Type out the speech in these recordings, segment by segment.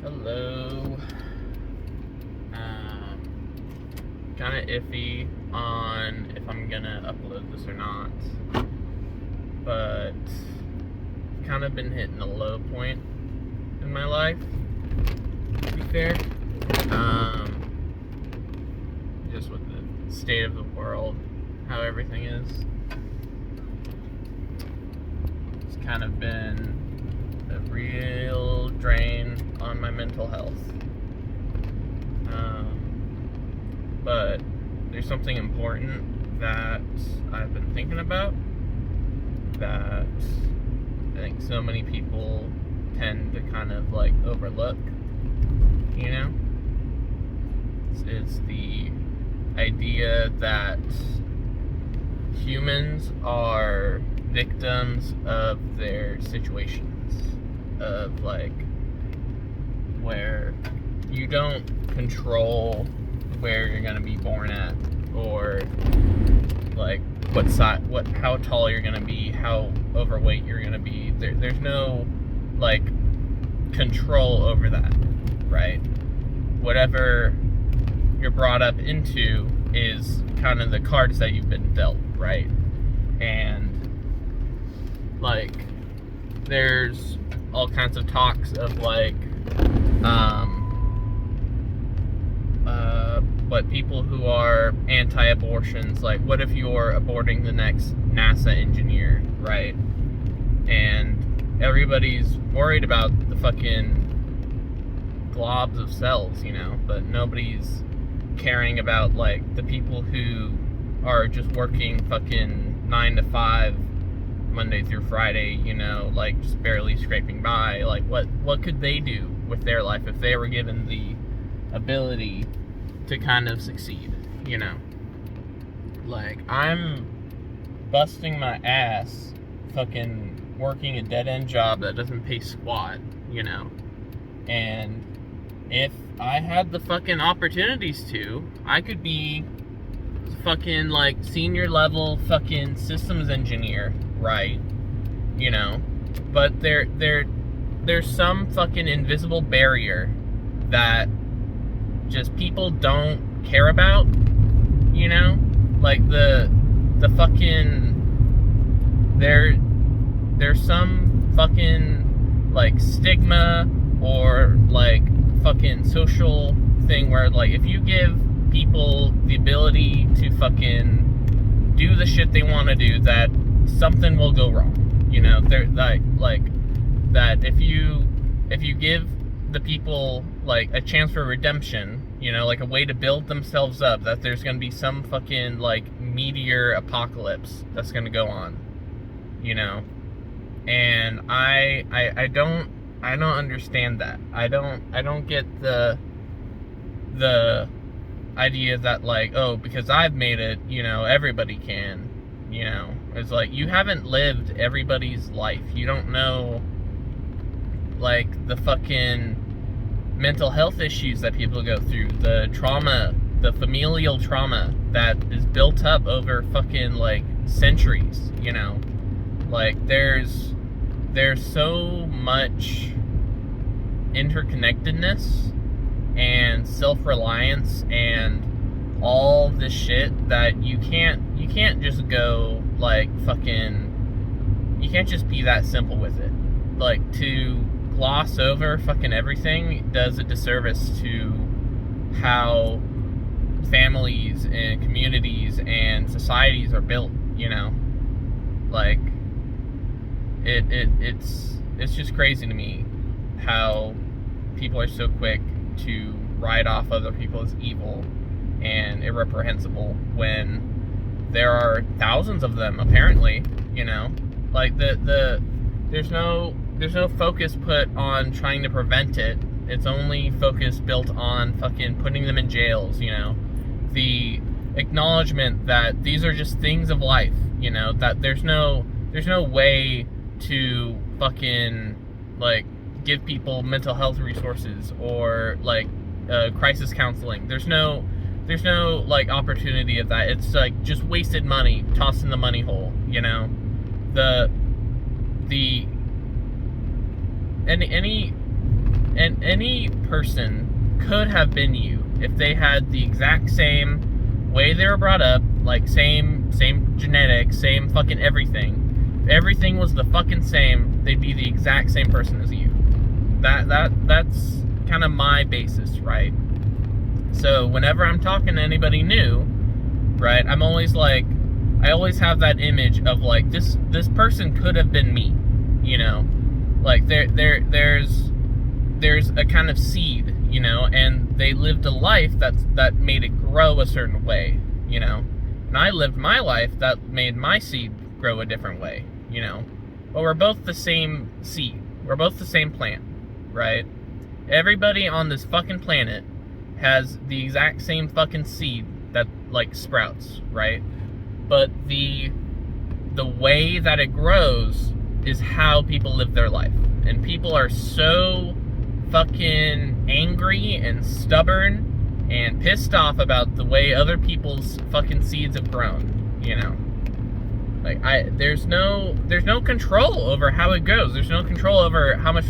Hello. Kind of iffy on if I'm gonna upload this or not, but kind of been hitting a low point in my life, to be fair. Just with the state of the world, how everything is. It's kind of been a real drain on my mental health. But there's something important that I've been thinking about that I think so many people tend to kind of like overlook, you know? It's the idea that humans are victims of their situations, of like where you don't control where you're gonna be born at, or like how tall you're gonna be, how overweight you're gonna be. There's no like control over that, right? Whatever you're brought up into is kind of the cards that you've been dealt, right? And like there's all kinds of talks of like but people who are anti-abortions, like what if you're aborting the next NASA engineer, right? And everybody's worried about the fucking globs of cells, you know, but nobody's caring about like the people who are just working fucking 9 to 5 Monday through Friday, you know, like just barely scraping by. Like what could they do with their life if they were given the ability to kind of succeed, you know? Like I'm busting my ass fucking working a dead-end job that doesn't pay squat, you know? And if I had the fucking opportunities to, I could be fucking like senior level fucking systems engineer, right? You know? But there's some fucking invisible barrier that just people don't care about, you know? Like the fucking there's some fucking like stigma or like fucking social thing where like if you give people the ability to fucking do the shit they want to do, that something will go wrong, you know? They're like that if you give the people like a chance for redemption, you know, like a way to build themselves up, that there's gonna be some fucking like meteor apocalypse that's gonna go on, you know? And I don't understand that. I don't get the idea that like, oh, because I've made it, you know, everybody can, you know? It's like you haven't lived everybody's life. You don't know like the fucking mental health issues that people go through, the trauma, the familial trauma that is built up over fucking like centuries, you know? Like there's so much interconnectedness and self-reliance and all this shit that you can't just go like fucking, you can't just be that simple with it. Like to gloss over fucking everything does a disservice to how families and communities and societies are built, you know? Like it's just crazy to me how people are so quick to write off other people as evil and irreprehensible when there are thousands of them apparently, you know? Like there's no focus put on trying to prevent it. It's only focus built on fucking putting them in jails, you know? The acknowledgement that these are just things of life, you know? That there's no way to fucking like give people mental health resources or like crisis counseling. There's no like opportunity of that. It's like just wasted money tossed in the money hole, you know? The any any person could have been you if they had the exact same way they were brought up, like same genetics, same fucking everything. If everything was the fucking same, they'd be the exact same person as you. That's kind of my basis, right? So whenever I'm talking to anybody new, right, I'm always like, I always have that image of like, this person could have been me, you know, like there's a kind of seed, you know, and they lived a life that made it grow a certain way, you know, and I lived my life that made my seed grow a different way, you know, but we're both the same seed, we're both the same plant, right? Everybody on this fucking planet has the exact same fucking seed that like sprouts, right? But the way that it grows is how people live their life. And people are so fucking angry and stubborn and pissed off about the way other people's fucking seeds have grown, you know? Like, there's no control over how it goes. There's no control over how much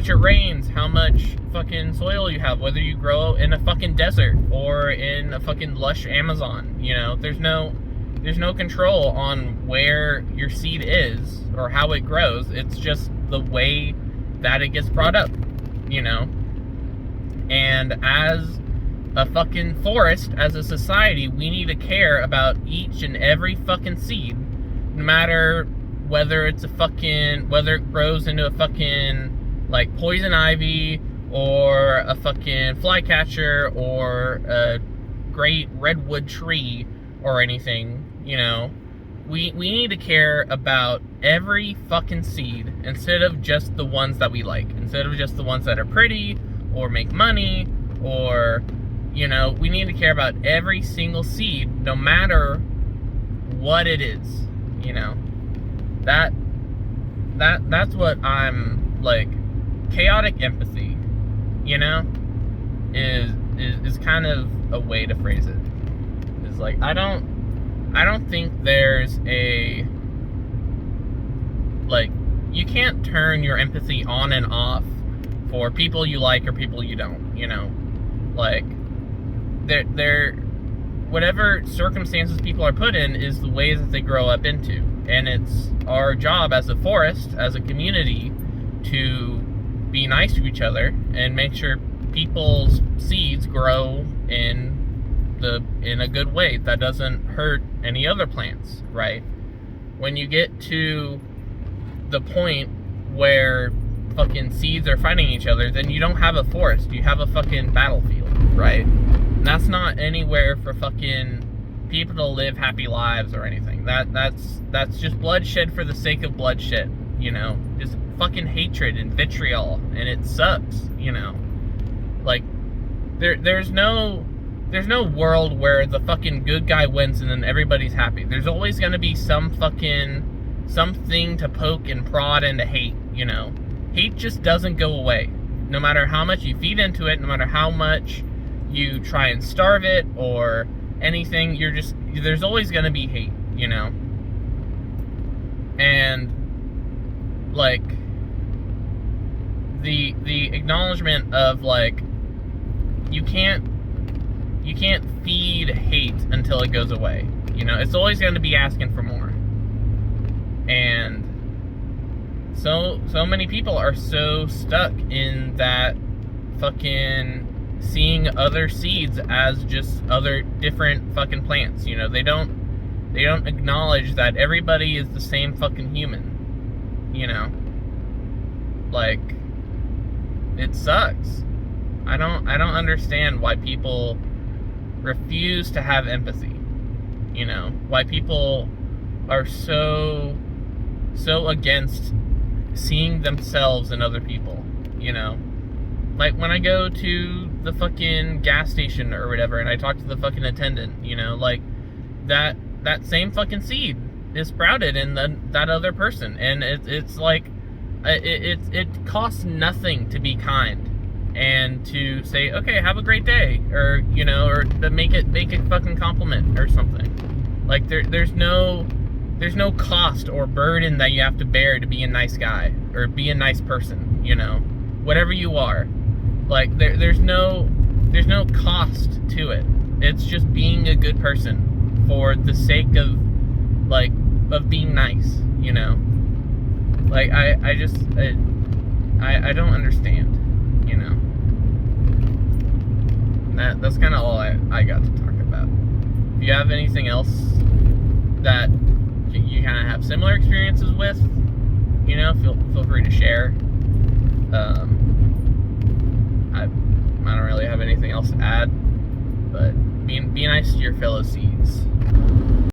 it rains, how much fucking soil you have, whether you grow in a fucking desert or in a fucking lush Amazon, you know? There's no control on where your seed is or how it grows. It's just the way that it gets brought up, you know? And as a fucking forest, as a society, we need to care about each and every fucking seed, no matter whether it grows into a fucking like poison ivy or a fucking flycatcher or a great redwood tree or anything, you know. We need to care about every fucking seed instead of just the ones that we like, instead of just the ones that are pretty or make money, or, you know, we need to care about every single seed no matter what it is, you know. That's what I'm like. Chaotic empathy, you know, is kind of a way to phrase it. It's like, I don't think there's a, like, you can't turn your empathy on and off for people you like or people you don't, you know. Like, they're whatever circumstances people are put in is the ways that they grow up into. And it's our job as a forest, as a community, to be nice to each other and make sure people's seeds grow in a good way that doesn't hurt any other plants, right? When you get to the point where fucking seeds are fighting each other, then you don't have a forest, you have a fucking battlefield, right? And that's not anywhere for fucking people to live happy lives or anything. That's just bloodshed for the sake of bloodshed, you know? Just fucking hatred and vitriol, and it sucks, you know. Like, there's no world where the fucking good guy wins and then everybody's happy. There's always gonna be something to poke and prod and to hate, you know. Hate just doesn't go away. No matter how much you feed into it, no matter how much you try and starve it or anything, there's always gonna be hate, you know. And like, the acknowledgement of like, you can't feed hate until it goes away, you know. It's always going to be asking for more. And so many people are so stuck in that fucking seeing other seeds as just other different fucking plants, you know. They don't acknowledge that everybody is the same fucking human, you know. Like, it sucks. I don't understand why people refuse to have empathy, you know. Why people are so against seeing themselves in other people, you know. Like, when I go to the fucking gas station or whatever and I talk to the fucking attendant, you know, like, that same fucking seed is sprouted in that other person, and it's like, it costs nothing to be kind and to say, okay, have a great day, or, you know, or to make it fucking compliment or something. Like, there's no cost or burden that you have to bear to be a nice guy or be a nice person, you know. whatever you are. Like there's no cost to it. It's just being a good person for the sake of being nice, you know. Like I don't understand, you know. That's kind of all I got to talk about. If you have anything else that you kind of have similar experiences with, you know, feel free to share. I don't really have anything else to add, but be nice to your fellow seeds.